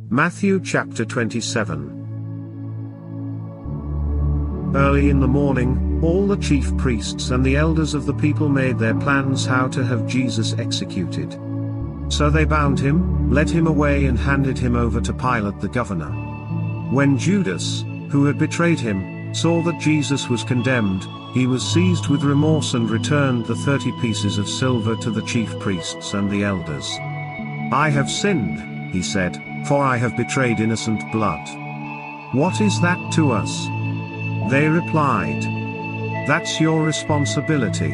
Matthew chapter 27. Early in the morning, all the chief priests and the elders of the people made their plans how to have Jesus executed. So they bound him, led him away and handed him over to Pilate the governor. When Judas, who had betrayed him, saw that Jesus was condemned, he was seized with remorse and returned the 30 pieces of silver to the chief priests and the elders. "I have sinned," he said, "for I have betrayed innocent blood. What is that to us?" They replied, "That's your responsibility."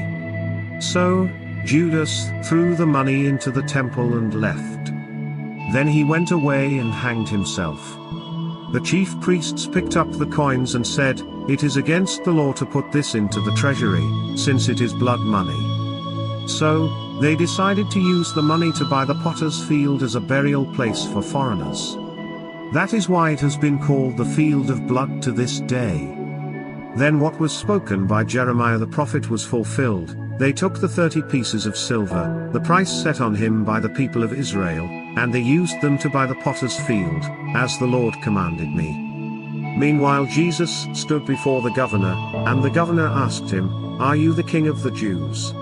So, Judas threw the money into the temple and left. Then he went away and hanged himself. The chief priests picked up the coins and said, "It is against the law to put this into the treasury, since it is blood money." So, they decided to use the money to buy the potter's field as a burial place for foreigners. That is why it has been called the Field of Blood to this day. Then what was spoken by Jeremiah the prophet was fulfilled. They took the 30 pieces of silver, the price set on him by the people of Israel, and they used them to buy the potter's field, as the Lord commanded me. Meanwhile Jesus stood before the governor, and the governor asked him, "Are you the king of the Jews?"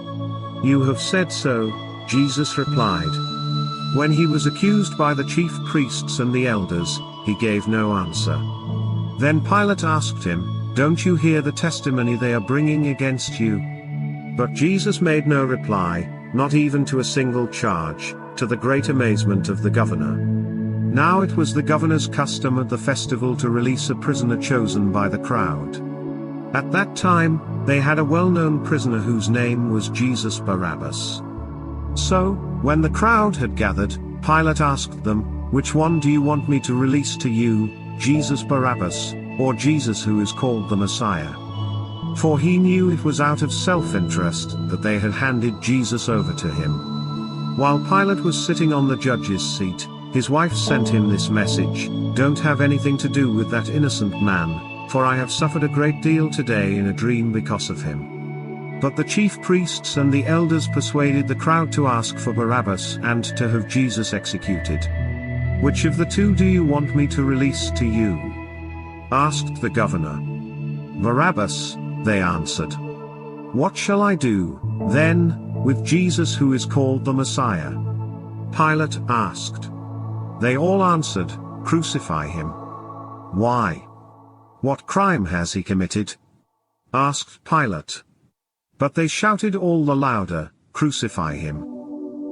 "You have said so," Jesus replied. When he was accused by the chief priests and the elders, he gave no answer. Then Pilate asked him, "Don't you hear the testimony they are bringing against you?" But Jesus made no reply, not even to a single charge, to the great amazement of the governor. Now it was the governor's custom at the festival to release a prisoner chosen by the crowd. At that time, they had a well-known prisoner whose name was Jesus Barabbas. So, when the crowd had gathered, Pilate asked them, "Which one do you want me to release to you, Jesus Barabbas, or Jesus who is called the Messiah?" For he knew it was out of self-interest that they had handed Jesus over to him. While Pilate was sitting on the judge's seat, his wife sent him this message, "Don't have anything to do with that innocent man, for I have suffered a great deal today in a dream because of him." But the chief priests and the elders persuaded the crowd to ask for Barabbas and to have Jesus executed. "Which of the two do you want me to release to you?" asked the governor. "Barabbas," they answered. "What shall I do, then, with Jesus who is called the Messiah?" Pilate asked. They all answered, "Crucify him." "Why? What crime has he committed?" asked Pilate. But they shouted all the louder, "Crucify him."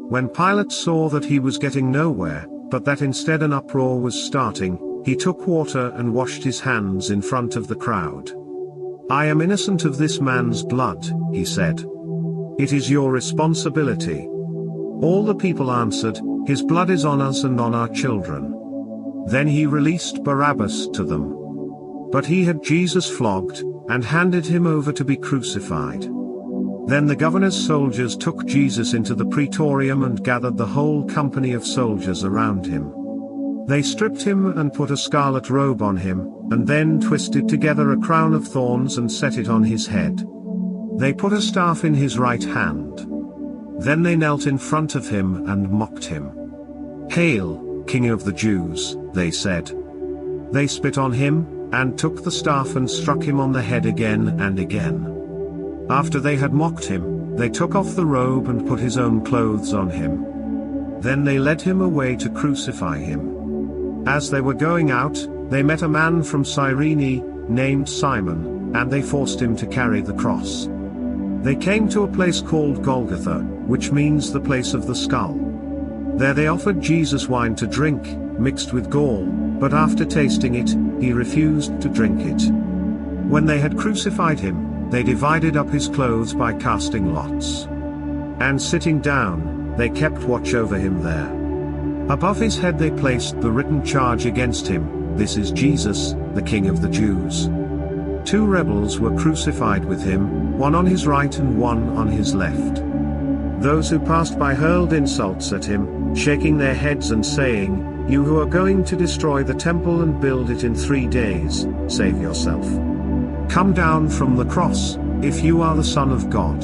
When Pilate saw that he was getting nowhere, but that instead an uproar was starting, he took water and washed his hands in front of the crowd. "I am innocent of this man's blood," he said. "It is your responsibility." All the people answered, "His blood is on us and on our children." Then he released Barabbas to them. But he had Jesus flogged, and handed him over to be crucified. Then the governor's soldiers took Jesus into the praetorium and gathered the whole company of soldiers around him. They stripped him and put a scarlet robe on him, and then twisted together a crown of thorns and set it on his head. They put a staff in his right hand. Then they knelt in front of him and mocked him. "Hail, King of the Jews," they said. They spit on him, and took the staff and struck him on the head again and again. After they had mocked him, they took off the robe and put his own clothes on him. Then they led him away to crucify him. As they were going out, they met a man from Cyrene, named Simon, and they forced him to carry the cross. They came to a place called Golgotha, which means the place of the skull. There they offered Jesus wine to drink, mixed with gall, but after tasting it, he refused to drink it. When they had crucified him, they divided up his clothes by casting lots. And sitting down, they kept watch over him there. Above his head they placed the written charge against him, "This is Jesus, the King of the Jews." 2 rebels were crucified with him, one on his right and one on his left. Those who passed by hurled insults at him, shaking their heads and saying, "You who are going to destroy the temple and build it in 3 days, save yourself. Come down from the cross, if you are the Son of God."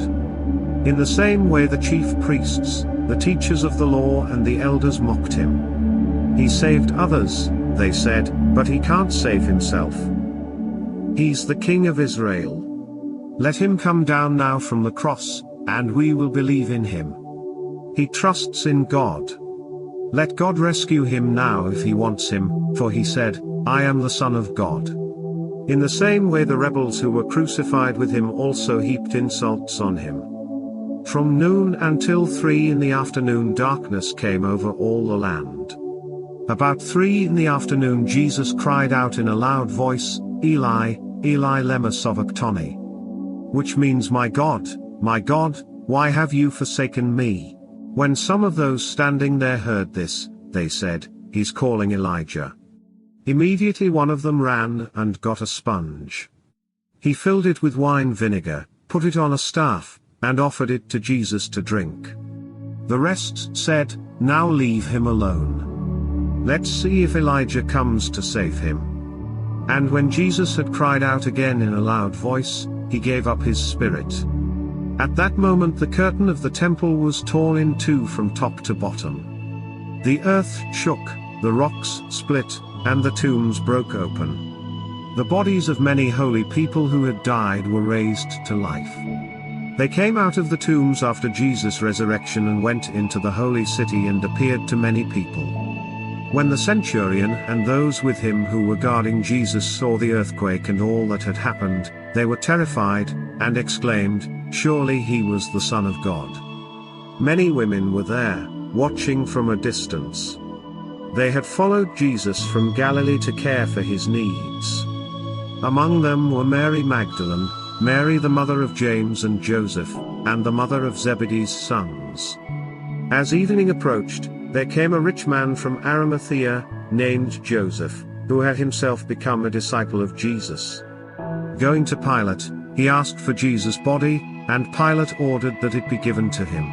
In the same way the chief priests, the teachers of the law and the elders mocked him. He saved others, they said, but he can't save himself. He's the King of Israel. Let him come down now from the cross, and we will believe in him. He trusts in God. Let God rescue him now if he wants him, for he said, I am the Son of God. In the same way the rebels who were crucified with him also heaped insults on him. From noon until 3 in the afternoon darkness came over all the land. About 3 in the afternoon Jesus cried out in a loud voice, Eli, Eli lema sabachthani. Which means, my God, why have you forsaken me? When some of those standing there heard this, they said, he's calling Elijah. Immediately one of them ran and got a sponge. He filled it with wine vinegar, put it on a staff, and offered it to Jesus to drink. The rest said, now leave him alone. Let's see if Elijah comes to save him. And when Jesus had cried out again in a loud voice, he gave up his spirit. At that moment the curtain of the temple was torn in two from top to bottom. The earth shook, the rocks split, and the tombs broke open. The bodies of many holy people who had died were raised to life. They came out of the tombs after Jesus' resurrection and went into the holy city and appeared to many people. When the centurion and those with him who were guarding Jesus saw the earthquake and all that had happened, they were terrified, and exclaimed, surely he was the Son of God. Many women were there, watching from a distance. They had followed Jesus from Galilee to care for his needs. Among them were Mary Magdalene, Mary the mother of James and Joseph, and the mother of Zebedee's sons. As evening approached, there came a rich man from Arimathea, named Joseph, who had himself become a disciple of Jesus. Going to Pilate, he asked for Jesus' body, and Pilate ordered that it be given to him.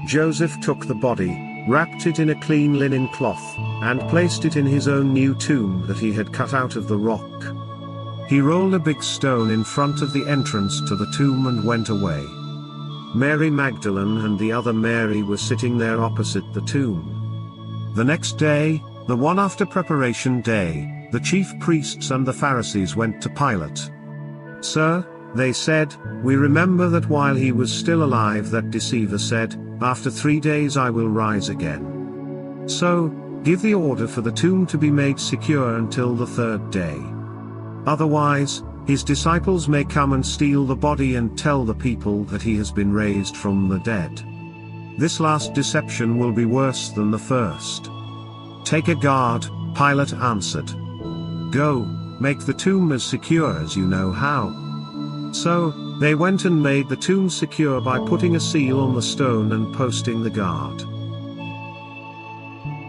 Joseph took the body, wrapped it in a clean linen cloth, and placed it in his own new tomb that he had cut out of the rock. He rolled a big stone in front of the entrance to the tomb and went away. Mary Magdalene and the other Mary were sitting there opposite the tomb. The next day, the one after Preparation Day, the chief priests and the Pharisees went to Pilate. Sir, they said, we remember that while he was still alive that deceiver said, after 3 days I will rise again. So, give the order for the tomb to be made secure until the 3rd day. Otherwise, his disciples may come and steal the body and tell the people that he has been raised from the dead. This last deception will be worse than the first. Take a guard, Pilate answered. Go, make the tomb as secure as you know how. So, they went and made the tomb secure by putting a seal on the stone and posting the guard.